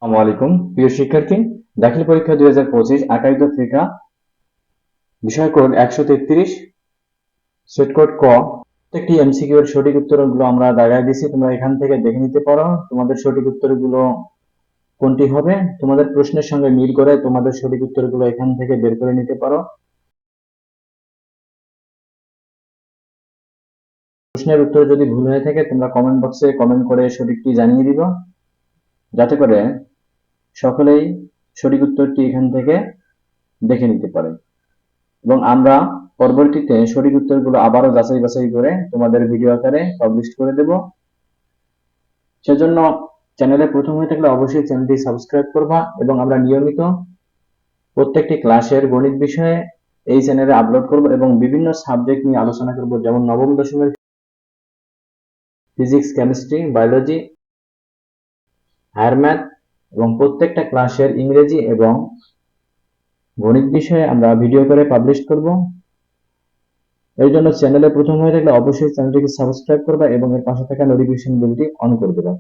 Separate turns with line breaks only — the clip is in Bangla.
আসসালামু আলাইকুম প্রিয় শিক্ষার্থী, দাখিল পরীক্ষা 2025 আকাইদ আফ্রিকা, বিষয় কোড 133, সেট কোড ক। প্রত্যেকটি এমসিকিউ এর সঠিক উত্তরগুলো আমরা দাগায় দিয়েছি, তোমরা এখান থেকে দেখে নিতে পারো তোমাদের সঠিক উত্তরগুলো কোনটি হবে। তোমাদের প্রশ্নের সঙ্গে মিল করে তোমাদের সঠিক উত্তরগুলো এখান থেকে বের করে নিতে পারো। প্রশ্নের উত্তর যদি ভুল হয়ে থাকে তোমরা কমেন্ট বক্সে কমেন্ট করে সঠিকটি জানিয়ে দিবা, যাতে করে সকলেই সঠিক উত্তরটি এখান থেকে দেখে নিতে পারে এবং আমরা পরবর্তীতে সঠিক উত্তরগুলো আবারও যাচাই বাছাই করে তোমাদের ভিডিও আকারে পাবলিশ করে দেব। সেজন্য চ্যানেলে প্রথম হয়ে থাকলে অবশ্যই চ্যানেলটি সাবস্ক্রাইব করবা এবং আমরা নিয়মিত প্রত্যেকটি ক্লাসের গণিত বিষয়ে এই চ্যানেলে আপলোড করব এবং বিভিন্ন সাবজেক্ট নিয়ে আলোচনা করব, যেমন নবম দশমের physics, chemistry, biology, higher math এবং প্রত্যেকটা ক্লাসের ইংরেজি এবং গণিত বিষয়ে আমরা ভিডিও করে পাবলিশ করব। এর জন্য চ্যানেলে প্রথম হয়ে থাকলে অবশ্যই চ্যানেলটিকে সাবস্ক্রাইব করবা এবং এর পাশে থাকা নোটিফিকেশন বেলটি অন করে দেবা।